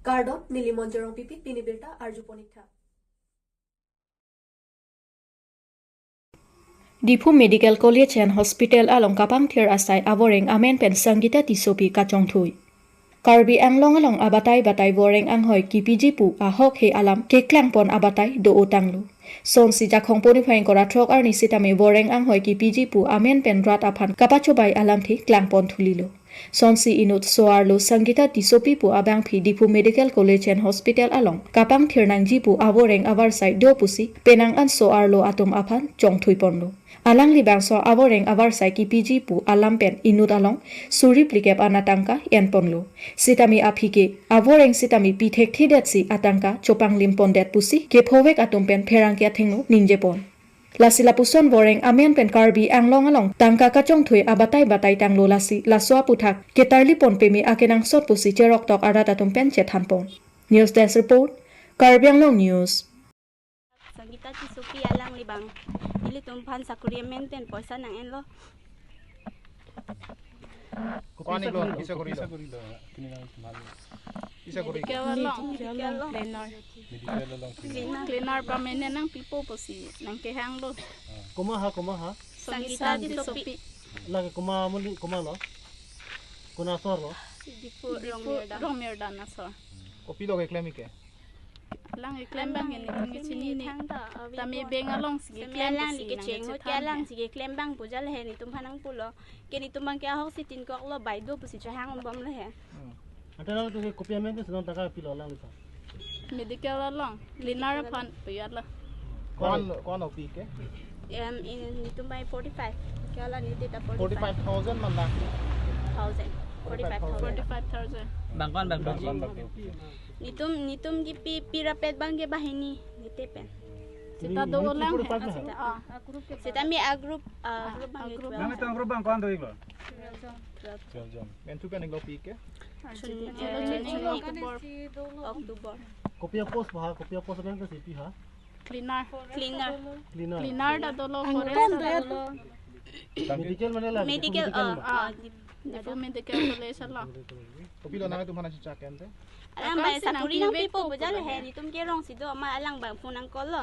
Gardot Nilimonjerong Pipit Pinibirta Arjuponitha. Dipu Medical College and Hospital along Kapang Thir Asai Avoreng Amen Pen Sangita Tisopi Kachong Thui. Karbi Anglong along Abatai Batai Voreng Anghoi Kipiji Pu Ahok He Alam Keklang Pon Abatai Do Utanglu. Son si Jakong Poni Phain Koratrok Arni Sitame Voreng Anghoi Kipiji Pu Amen Pen Rat Apan Kapachobai Alam Thi Klang Pon Thulilo. Son si Inut Soarlo Sangita Tisopi Pu Abang Phi Dipu Medical College and Hospital along Kapang Thir Nangji Pu Avoreng Avarsai Do Pusi Penang An Soarlo Atum Apan Chong Thui Ponlo. Alang libang so avoreng avarsai ki piji pu alampen inut along surip likep anatangka yan ponlo. Sitami aphike avoreng sitami pithek thidet si atangka chopang limpon det pusi ke phowek atumpen pherangkya thengnu ninje pon. Lasi lapuson voreng amen pen Karbi Anglong along tangka kachong thui abatai batai tanglo lasi laswa puthak ke tarli pon pemi akenang sot pusi cherok tok arat atumpen chethan pon. News Desk Report, Karbi Anglong News. Sangita Tisopi alang libang ili tumpan sakuri maintain poisa nang enlo Kuani lo bisa gori lo bisa gori cleaner pamene nang pipo posi nang kehang lo kumaha Sangita Tisopi lagi kuma lo kuna sor lo dipu romerda na so kopi lo ke klemi ke lang iklem bang ini tungi sini ni tami bengalong sige klem lang like chengo kya lang sige klem bang pujal he ni tumhanang pulo ke ni tumang kya hok sitin ko lo baido pusi chahang bom le he atala tu ke kopi amen senang taka pilo lang lisa medical long linar pan puyat la kon opi ke ni tumbai 45 kya la ni data 45,000 man la 45,000 Bangkon nitum gi pirapet bang ge bahini nitepen sita do lang sita mi a group Nang itong grup bang kuando iglo? men tu kan nglo pi ke Oktober kopi pos men ke sipi ha cleaner da do lo medical mana la medical dipu medical college la kopi lo nang tu mana cicak ente alang ba sakuri nang pipo bujal he ni tum ke rong sido ama alang bang funang kolo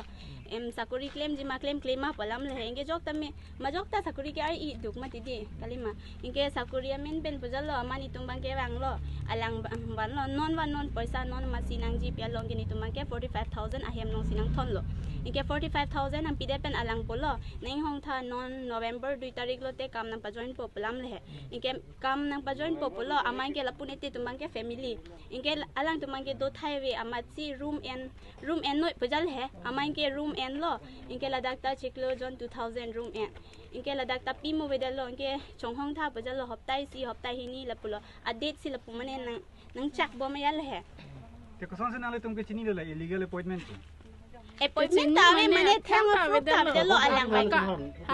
sakuri claim jima claim ma palam le henge jok tame majok ta sakuri ke ai duk mati di kalima inge sakuri amen ben bujal lo ama ni tum bang ke bang lo alang ban lo non paisa non masinang ji pia long ni tum bang ke 45,000 ahem nong sinang thon lo inge 45,000 am pide pen alang polo nei hong tha non November 2 tarik lo te kam nang pa join po palam le inge kam nang pa join po polo ama inge lapune te tum bang ke family inge alang tumang ke do thaiwe amatsi room and noi pujal he amang ke room and lo inke ladak ta chiklo jon 2000 room and inke ladak ta pimo wedal lo inke chonghong tha pujal lo hoptai hini lapulo a date si lapumane nang chak bo mayal he Te kuson senang le tumke chini le illegal appointment. appointment ta we mane thang lo ta wedal lo alang ba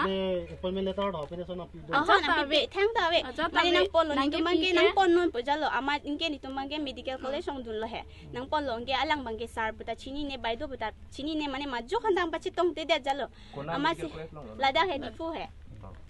ne appointment letter do pene sona pi do na pi thang ta we mane nang pon lo ni tumang ke nang pon non pujal lo ama inke ni tumang ke medical college ong dun lo he nang pon lo inke alang bang ke sar puta chini ne baido puta chini ne mane ma jo khandang pa chitong te de jalo ama si lada he ni fu he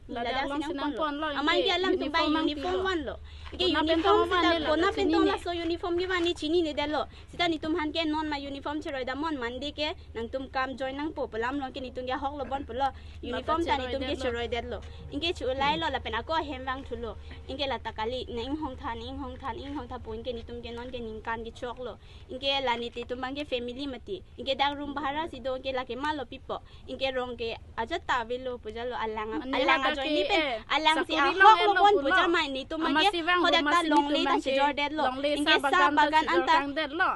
lada sinang pon lo ama inke alang tu bai uniform wan lo inke uniform sita kona pentong la so uniform gi mani chini ne de lo sita ni tum han ke non ma uniform chiroi da mon mandi ke nang tum kam join nang po pelam lo ke ni tum ge hok lo bon pulo uniform ta ni tum ke chiroi de lo inke chu lai lo la pen ako hem wang thulo inke la takali ning hong tha po inke ni tum ke non ke ning kan gi chok lo inke la ni ti tum bang ke family mati inke dang room bahara si do inke la ke malo pipo inke rong ke aja ta velo pujalo alang join ni pen alang si hok lo bon puja ma ni tum bang ke hoda ta long le ta chejor de lo inke sa bagan anta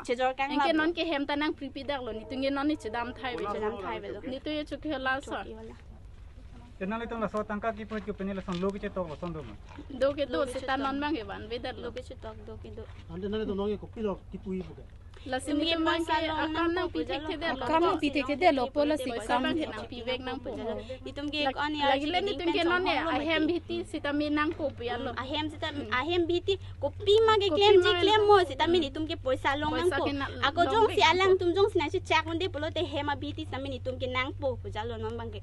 chejor kang inke non ke hem tanang prepare lo ni tunge non ni chedam thai velo ni tu ye chukhe la so Tenang itong laso tangka ki put ko penila son logi chetok lo son do mo. do ke do sita non mang ke ban vedar lo ke chitok do ke do ande nang tu nong kopi lo tipui buka la sim ke mang ke akam nang pitek the de lo polo si sam ke nang pivek nang po itum ke on ya lagi le ni tum ke non ne ahem bhiti sita mi nang po pya lo ahem bhiti kopi ma ke claim mo sita mi ni tum ke poisa long nang po ako jong si alang tum jong si na si chak unde polo te hema bhiti sami ni tum ke nang po pujalo non bang ke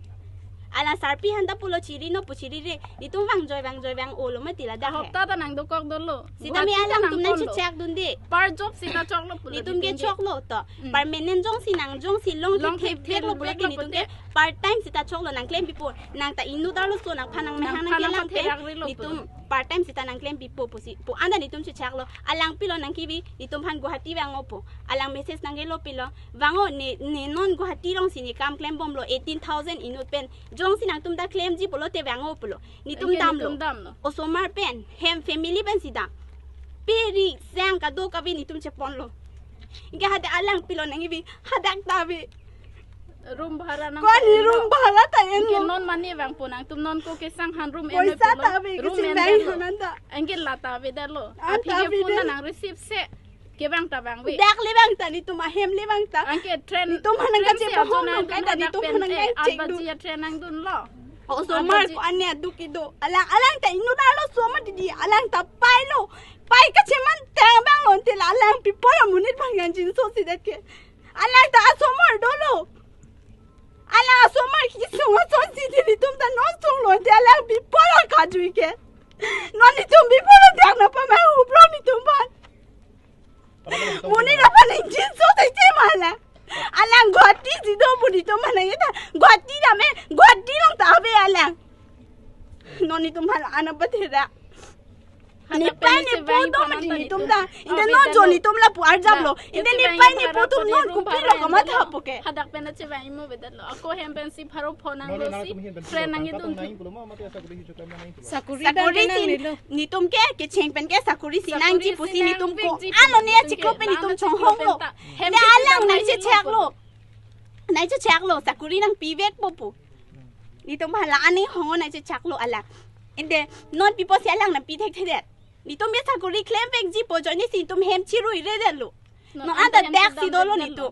alang sarpi handa pulo chiri no puchiri re nitum wang olo ma tila da hafta ta nang do kok dolo sita mi alang tum nang check dun de par job sita choklo pulo nitum ge choklo to permanent jong si nang jong si long thek lo pulo nitum ge part time sita choklo nang claim pipo nang ta inu darlo so nang phanang me hang nang kelang pe nitum part time sita nang claim pipo pusi po anda nitum che chaklo alang pilo nang kibi nitum han guhati wango po alang message nang gelo pilo wango ne non guhati rong sini kam claim bom lo 18,000 inut pen jong si nang tum da claim ji polo te wango polo nitum dam lo osomar pen hem family pen sida peri sang ka do ka bi nitum che pon lo inga hada alang pilo nang ibi hadak tabi room bhara nang kon room bhara ta en ke non mani wang ponang tum non ko ke sang han room en room en nanda angel lata be dalo api ke phone nang receive se ke bang ta bang we dak le bang ta ni tuma hem le bang ta angke train tum hanang ka che phone nang ka ta ni tum hanang ka che du ya train nang dun lo o so mar ko anya dukido alang ta inu na lo so ma di alang ta pai lo pai ka che man tang bang lon te la alang pi po munit bang yan jin so si dat ke alang ta so mar do lo ala so mar ki so so si ni tum ta no so lo te alang pi po la ka ju ke no ni tum bi po lo dak na pa ma hu pro ni tum ban muni na pa ni jin so te te ma la alang gwati ji do budi to mana ita gwati da me gwati long ta be alang noni tum hal ana bathera ni pai ni po do ma ni tum da inde no jo ni tum la pu ar jab lo inde ni pai ni po tum non ku pi lo ka ma tha poke hadak pena che vai mo bedalo ako hem pen si pharo phone ang lo si train ang idun sakuri ni tum ke cheng pen ke sakuri si nang ji pusi ni tum ko ano ni chiklo pe ni tum chong hong lo hem alang nang che chak lo sakuri nang pi vek popu ni tum hala ani hong nang che chak lo ala inde non pipo si alang nang pi thek thek ni tum be sakuri claim vek ji po jo ni si tum hem chirui re delu no anda dak si dolo ni tum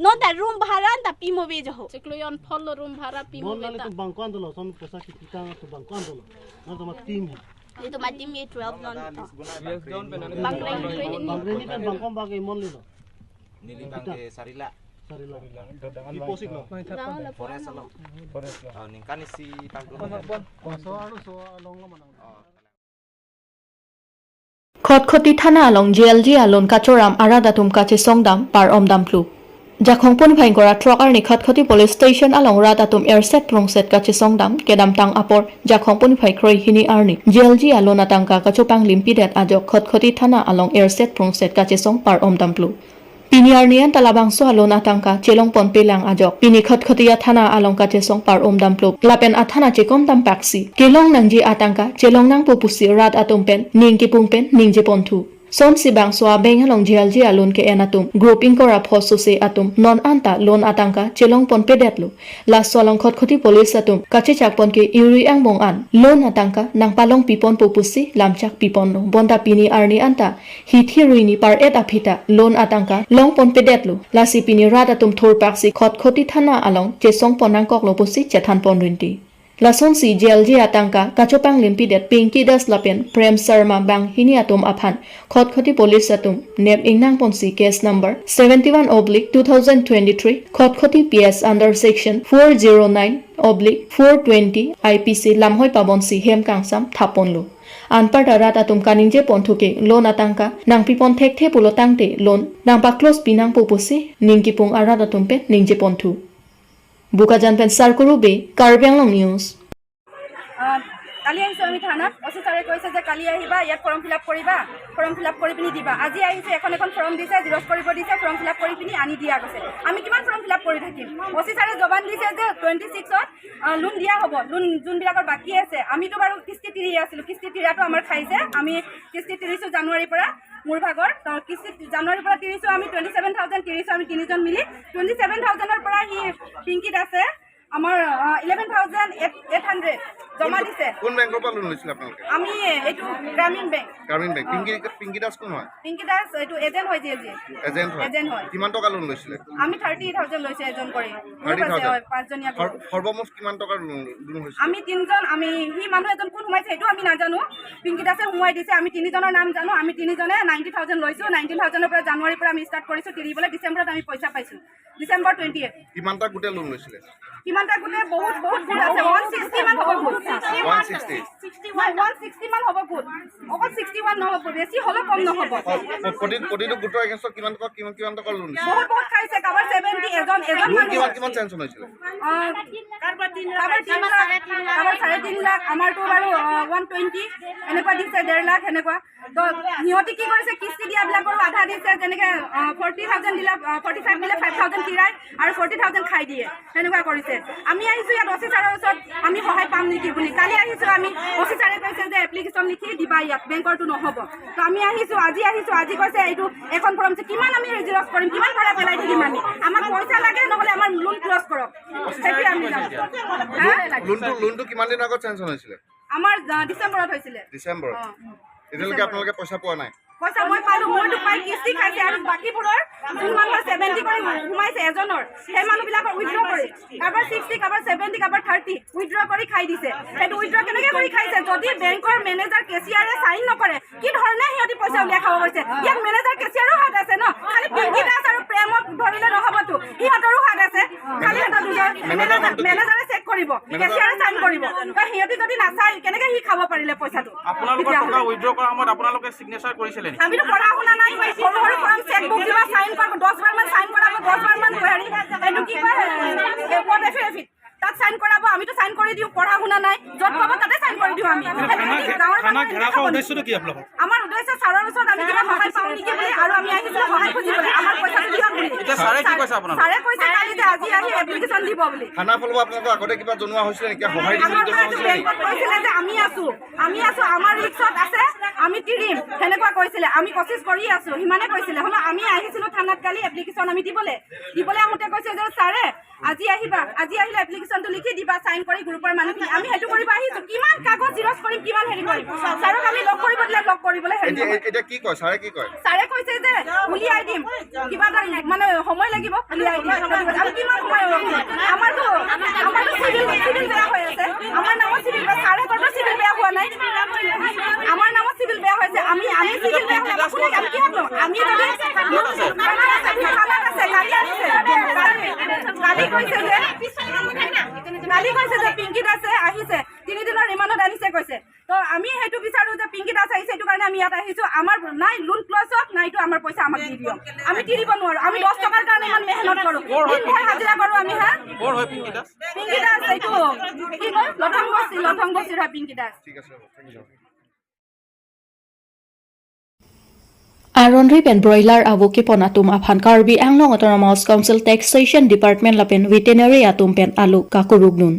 no da room bhara anda pi mo be jo ho chiklo yon follow room bhara pi mo non nale tu bangkwan dolo son posa ki kita tu bangkwan dolo non to mat team ni tum atim me 12 non bangre ni kan bangkwan bagai mon li do nilibang ke sarila deposit lo forest lo ningkan si tanggung so aru so along manang খটখটি থানা আলং জিএলজি আলন কাচোরাম আরাদা তুম কাছে সংদাম পার অমদাম প্লু জাখংপুন ভাইং করা truck আর নি খটখটি police station Along রাদা তুম এয়ারসেট প্রংসেট কাছে সংদাম কেদাম তাং আপর জাখংপুন ভাই ক্রয় হিনি আরনি জিএলজি আলন আতাংকা কাচোপাং লিম্পিডেট আজক খটখটি থানা আলং এয়ারসেট প্রংসেট কাছে সং পার অমদাম প্লু Pini arnian talabangso alon atangka chelong pon pelang ajok pini khotkhatiya thana alongka chesong par omdam plop lapen athana chekom dam paksi kelong nangji atangka chelong nang popusi rat atompen ningki pungpen ningje ponthu son sibang swa beng halong jialji alon ke enatum group inkora phoso se atum non anta lon atangka chelong pon pedetlu la solong khotkhoti police atum kache chakpon ke uri ang mong an lon atangka nang palong pipon popusi lamchak pipon no bonda pini arni anta hi thiruini par et aphita lon atangka long pon pedetlu la si pini rat atum thor paksi khotkhoti thana along chesong ponang koklo posi chethan pon rinti Lason si JLG atangka kachopang limpidet pinki das lapen prem sarma bang hini atom aphan khotkhoti police atom nep ingnang ponsi case number 71/2023 khotkhoti PS under section 409/420 IPC lamhoi pabonsi hem kangsam thaponlu anpar darat atom kaningje ponthuke loan atangka nangpi pon thek the pulo tangte loan nangpa close pinang popusi ningkipung arat atompe ningje ponthu Bukajan pen sarkurube Karbi Anglong news কালি আহিছো আমি থানাত অসি ছাৰে কৈছে যে কালি আহিবা ইয়াত form fill up কৰিবা form fill up কৰি পিনি দিবা আজি আহিছে এখন ফৰ্ম দিছে জিৰক্স কৰিব দিছে ফৰ্ম ফিল আপ কৰি পিনি আনি দিয়া গৈছে আমি কিমান ফৰ্ম ফিল আপ কৰি থাকিম অসি ছাৰে জবান দিছে যে 26ত লোন দিয়া হ'ব লোন যোনবিলাকৰ বাকী আছে আমিতো বাৰু কিস্তি তিৰি আছিলোঁ কিস্তি তিৰাটো আমাৰ খাইছে আমি কিস্তি তিৰিছোঁ জানুৱাৰীৰ পৰা মোৰ ভাগৰ কিস্তি জানুৱাৰীৰ পৰা তিৰিছোঁ আমি 27,000 তিৰিছোঁ আমি তিনিজন মিলি 27,000ৰ পৰা সি পিংকিত আছে আমাৰ 11,800 জমা দিছে কোন বেংকৰ পৰা লোন লৈছিলে আপোনালোকে আমি এইটো গ্ৰামীণ বেংক গ্ৰামীণ বেংক পিংকি দাস কোন হয় পিংকি দাস এইটো এজেণ্ট হয় যে এজেণ্ট হয় কিমান টকা লোন লৈছিলে আমি 30,000 লৈছে এজন কৰি 30,000 পাঁচজনীয়া গ্ৰুপ সৰ্বমুঠ কিমান টকা লোন হৈছিলে আমি তিনিজন আমি সি মানুহ এজন কোন সোমাইছে সেইটো আমি নাজানো পিংকি দাসে সোমাই দিছে আমি তিনিজনৰ নাম জানো আমি তিনিজনে 90,000 লৈছো 19,000ৰ পৰা জানুৱাৰীৰ পৰা আমি ষ্টাৰ্ট কৰিছো তিৰিবলৈ ডিচেম্বৰত আমি পইচা পাইছো ডিচেম্বৰ 28 কিমানটা গোটে লোন লৈছিলে কিমানটা গোটে বহুত গোট আছে 160 মান হ'ব গোট 160 মান হ'ব গোট অকল 61 নহ'ব বেছি হ'লে কম নহ'ব প্ৰতিটো গোটৰ এগেইনষ্টত কিমান টকা লোন দিছে বহুত খাইছে কাবাৰ 70 এজন কিমান চেঞ্চন হৈছিলে কাবাৰ 3 লাখ কাবাৰ 3.5 লাখ আমাৰটো বাৰু 120 এনেকুৱা দিছে 1.5 লাখ এনেকুৱা তো সিহঁতি কি কৰিছে কিস্তি দিয়াবিলাকৰো আধা দিছে যেনেকৈ 40,000 দিলে 45 দিলে 5,000 কিৰাই আৰু 40,000 খাই দিয়ে সেনেকুৱা কৰিছে আমি আহিছোঁ ইয়াত অফিচাৰৰ ওচৰত আমি সহায় পাম নেকি বুলি কালি আহিছোঁ আমি অফিচাৰে কৈছে যে এপ্লিকেশ্যন লিখি দিবা ইয়াত বেংকৰটো নহ'ব তো আমি আহিছোঁ আজি কৈছে এইটো এখন ফৰ্ম কিমান আমি জেৰক্স কৰিম কিমান ভাড়া পেলাই দিম আমি আমাক পইচা লাগে নহ'লে আমাৰ লোন ক্ল'জ কৰক সেইটোৱে আমি লোনটো কিমান দিনৰ আগত চেঞ্চন হৈছিলে আমাৰ ডিচেম্বৰত হৈছিলে ডিচেম্বৰত এতিয়ালৈকে আপোনালোকে পইচা পোৱা নাই পইচা মই পালো মইতো পাই কিস্তি খাইছে আৰু বাকীবোৰৰ যোন মানুহৰ 70 কৰি সোমাইছে এজনৰ সেই মানুহবিলাকৰ উইথড্ৰ কৰি কাৰোবাৰ 60 কাৰোবাৰ 70 কাৰোবাৰ 30 উইথড্ৰ কৰি খাই দিছে সেইটো উইথড্ৰ কেনেকৈ কৰি খাইছে যদি বেংকৰ মেনেজাৰ কেচিয়াৰে চাইন নকৰে কি ধৰণে সিহঁতি পইচা উলিয়াই খাব পাৰিছে ইয়াত মেনেজাৰ কেচিয়াৰো হাত আছে ন খালি পিংকি দাস আৰু প্ৰেমক ধৰিলে নহ'বতো সিহঁতৰো হাত আছে খালি এটা দুজন মেনেজাৰে চেক কৰিব কেচিয়াৰে চাইন কৰিব সিহঁতি যদি নাচাই কেনেকৈ সি খাব পাৰিলে পইচাটো আপোনালোকৰ টকা উইথড্ৰ কৰাৰ সময়ত আপোনালোকে সিগনেচাৰ কৰিছিলে আমিতো পঢ়া শুনা নাই সৰু সৰু ফৰ্ম চেকবুক দিবা সাইন কৰিব 10 বাৰ মান সাইন কৰাব 10 বাৰ মান হেৰি এইটো কি কয় কোড এফিডেভিট তাত সাইন কৰাব আমিতো সাইন কৰি দিও পঢ়া শুনা নাই যত পাব তাতে সাইন কৰি দিও আমি খানা ঘেৰা কৰা উদ্দেশ্যটো কি আপোনালোকৰ আমাৰ উদ্দেশ্য ছাৰৰ ওচৰত আমি কিবা সহায় পাওঁ নেকি বুলি আৰু আমি আহিছো সহায় খুজিবলৈ আমাৰ পইচাটো দিয়ক বুলি এতিয়া ছাৰে কি কৈছে আপোনালোকক ছাৰে কৈছে কালি যে আজি আহি এপ্লিকেশ্যন দিব বুলি খানা ফলব আপোনালোকক আগতে কিবা জনোৱা হৈছিলে নেকি সহায় দিবলৈ আমাৰ জনোৱা হৈছিলে নেকি বেংকত কৈছিলে যে আমি আছো আমাৰ ৰিক্সত আছে আমি তিৰিম সেনেকুৱা কৈছিলে আমি কোচিছ কৰি আছো সিমানে কৈছিলে হ'লে আমি আহিছিলো থানাত কালি এপ্লিকেশ্যন আমি দিবলৈ আহোঁতে কৈছে যে ছাৰে আজি আহিবা আজি আহিলে এপ্লিকেশ্যনটো লিখি দিবা সাইন কৰি গ্ৰুপৰ মানুহখিনি আমি সেইটো কৰিব আহিছো কিমান কাগজ জিৰক্স কৰিম কিমান হেৰি কৰিম ছাৰক আমি লগ কৰিব দিলে লগ কৰিবলৈ এতিয়া কি কয় ছাৰে কি কয় ছাৰে কৈছে যে উলিয়াই দিম কিবা এটা মানে সময় লাগিব উলিয়াই দিম আমি কিমান সময় আমাৰতো চিভিল বেয়া হৈ আছে আমাৰ নামত চিভিল ছাৰে ক'তো চিভিল বেয়া হোৱা নাই আমাৰ নামত চিভিল বেয়া হৈছে আমি চিভিল বেয়া হ'লে আমি কি হ'লো আমি যদি আছে কালি কৈছে যে পিংকি দাসে আহিছে 3 দিনৰ ৰিমাণ্ডত আনিছে কৈছে তো আমি সেইটো বিচাৰো যে পিংকি দাস আহিছে সেইটো কাৰণে আমি ইয়াত আহিছো আমাৰ নাই লোন ক্ল'জ হওক নাইতো আমাৰ পইচা আমাক দি দিয়ক আমি তিৰিব নোৱাৰো আমি 10 টকাৰ কাৰণে ইমান মেহনত কৰো দিনভৰ হাজিৰা কৰো আমি ক'ৰ হয় পিংকি দাস এইটো কি কয় লথং বস্তিৰ হয় পিংকি দাস ঠিক আছে thank you Aron pen broiler abuki pon atum aphan Karbi Anglong Autonomous Council Taxation Department lapen veterinary atum pen alu kakurugnun.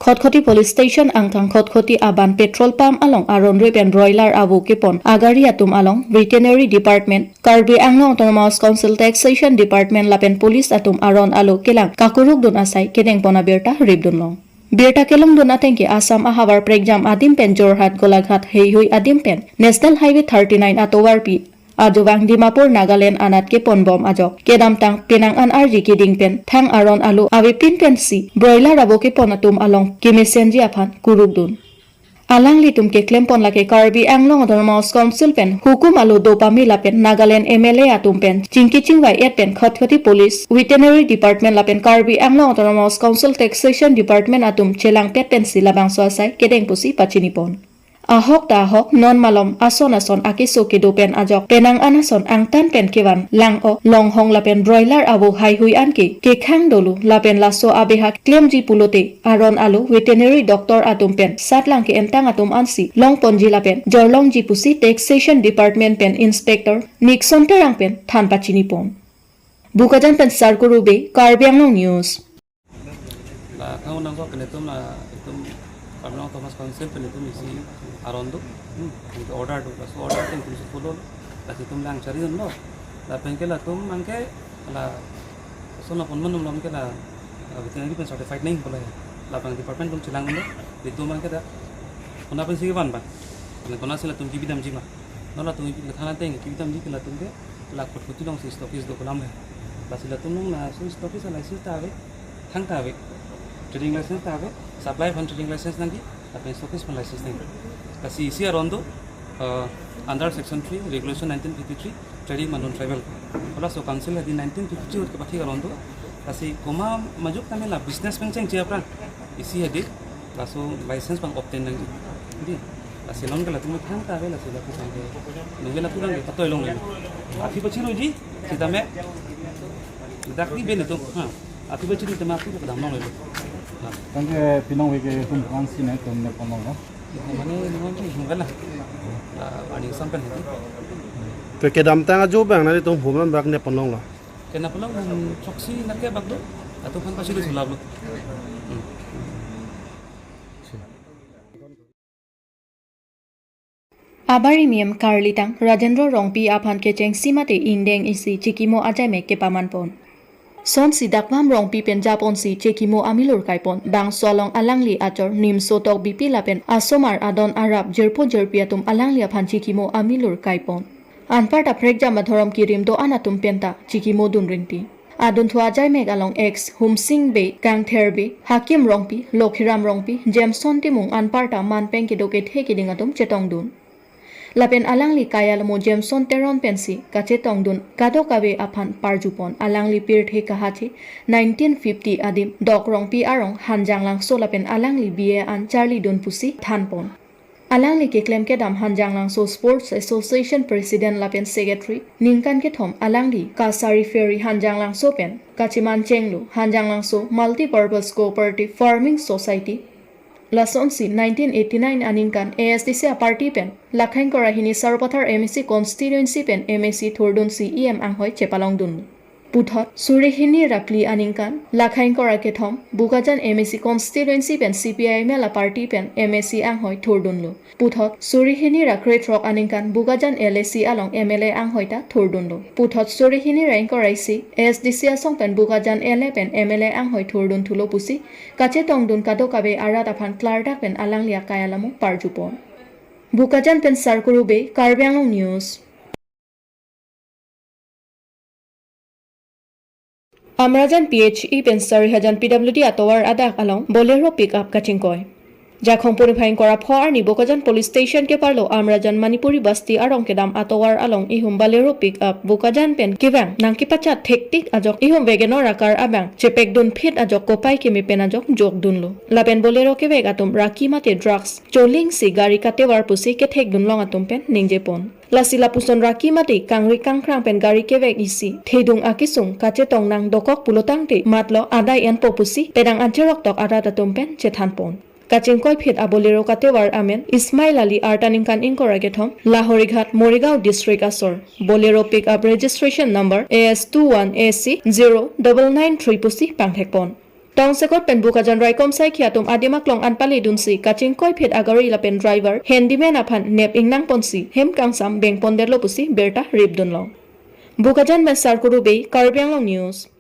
Khotkhoti Police Station angthang khotkhoti aban petrol pump along Aron pen broiler abuki pon agari atum along veterinary department Karbi Anglong Autonomous Council Taxation Department lapen police atum Aron alu kelang kakurugnun asai kedeng pona berta ribdun long. Berta kelong dona tengki Assam ahabar pregjam adim pen Jorhat Golaghat heihui adim pen National Highway 39 atowar pi Ajobang Dimapur Nagaland anat ke pon bom ajok kedam tang penang an arji kiding pen thang Aron alu awi pin pen si broiler abo ke ponatum along kimesenji aphan kurugdun alang litum ke klem pon lake Karbi Anglong Autonomous Council pen hukum alu dopami lapen Nagaland MLA atum pen chingkiching wai et pen khotkhoti police veterinary department lapen Karbi Anglong Autonomous Council Taxation Department atum chelang pet pen silabang so asai kedeng pusi pachini pon ahok ta ahok non malom ason akiso ke dopen ajok penang anason angtan pen kewan lang o long hong lapen broiler abo hai hui anke ke khang dolu lapen laso abeha claim ji pulote Aron alu veterinary doctor atum pen satlang ke entang atum ansi long ponji lapen jorlong ji pusi taxation department pen inspector nixon terang pen than pachini pon bukajan pen sarkurube Karbi Anglong news la kau nang ko kenetum la itum Karbi Thomas Council pen itu misi Aron tu, order tu, so order tu mesti follow, tapi tu lang cari dulu, tapi pengke lah tu mangke lah, so na pun mana mangke lah, veterinary pen certified नहीं बोला है, lah pang department tu cilang dulu, itu mangke dah, kona pun sih ban ban kona sila tum kibidam jima nola tum thana teng kibidam ji kila tum ke la kot kuti dong si stokis do kolam le la sila tum nong na so stokis license ta ave thang ta ave trading license ta ave supply van trading license nangi tapi stokis van license nangi kasi isi arondo under section 3 regulation 1953 trading manon travel ola so council di 1953 ke pathi arondo kasi koma majuk kami la business peng cheng chia pran isi hadi laso license pang obtain nangi di kasi long kala tum thang ta ave la sila pusang ke nungela pulang ke patoi long le afi pachi roji kita me dakni bene to ha afi pachi ru tema afi ko dam long le Kan ke pinong wege tum kansi ne tum ne ponong no. mane ngon ki hungala ani sampai hedi to ke dam tanga jo bang na tum humlan bak ne ponong la kena pulang choksi nak ke bagdo atau kan pasti disulap lo Abari miem Karlitang Rajendra Rongpi aphan ke cheng simate indeng isi chikimo ajai me ke pamanpon Son si dakmam rongpi pen japon si chekimo amilur kaipon bang solong alangli achor nim sotok bipi lapen asomar adon arab jerpo jerpiatum alangli aphan chekimo amilur kaipon anpart aprek jama thorom kirim do anatum penta chekimo dun ringti adun thua jai meg along x humsing be kang therbe hakim rongpi lokhiram rongpi jameson timung anparta manpeng ki doke theki dingatum chetong dun Lapen alangli kaya lamo Jameson teron pensi kache tongdun kado kabe aphan parjupon alangli pirthe kahachi 1950 adim dok rong pi arong hanjang lang so lapen alangli bie an Charlie Dun pusi thanpon alangli ke claim ke dam hanjang lang so sports association president lapen secretary ningkan ke thom alangli kasari ferry hanjang lang so pen kachiman chenglu hanjang lang so multi purpose cooperative farming society Lason si 1989 aningkan ASDC party pen lakhain kora hini sarpathar MSC constituency pen MSC thordun si EM anghoi chepalong dun puthot surihini rapli aningkan lakhain kora ke thom bukajan MSC constituency pen CPI mela party pen MSC anghoi thordun lo puthot surihini rakre trok aningkan bukajan LSC along MLA anghoi ta thordun lo puthot surihini rank koraisi ASDC asong pen bukajan LA pen MLA anghoi thordun thulo pusi kache tongdun kado kabe arat aphan klardak pen alanglia kayalamu parjupon bukajan pen sarkurube Karbi Anglong news Amrajan PHE pen Sarihajan PWD atowar adak along bolero pick up kachingkoy Jakhong puri phain kora phor ni bokajan police station ke parlo Amrajan Manipuri basti arong kedam atowar along ihum bolero pick up bokajan pen kivang nangki pacha thektik ajok ihum vegenor akar abang chepek dun phit ajok kopai kimi pen ajok jok dunlo lapen bolero ke veg atum raki mate drugs choling si gari katewar pusi ke thek dun long atum pen ningje pon lasila puson raki mate kangri kangkrang pen gari ke veg isi thedung akisung kache tong nang dokok pulotang te matlo adai en popusi pedang ancherok tok arat atum pen chethan pon Kachingkoi phit abolero katewar amen Ismail Ali artaninkan inkoragethom Lahorighat Morigao district asor bolero pick up registration number AS21AC 0993 pusi pangthekpon Tongsekot pen bukajan raikom sai khiatum adimaklong anpali dunsi kachingkoi phit agari lapen driver handyman aphan nep ingnang ponsi hem kangsam beng ponderlo pusi berta ribdunlo bukajan ben sarkuru be Karbi Anglong news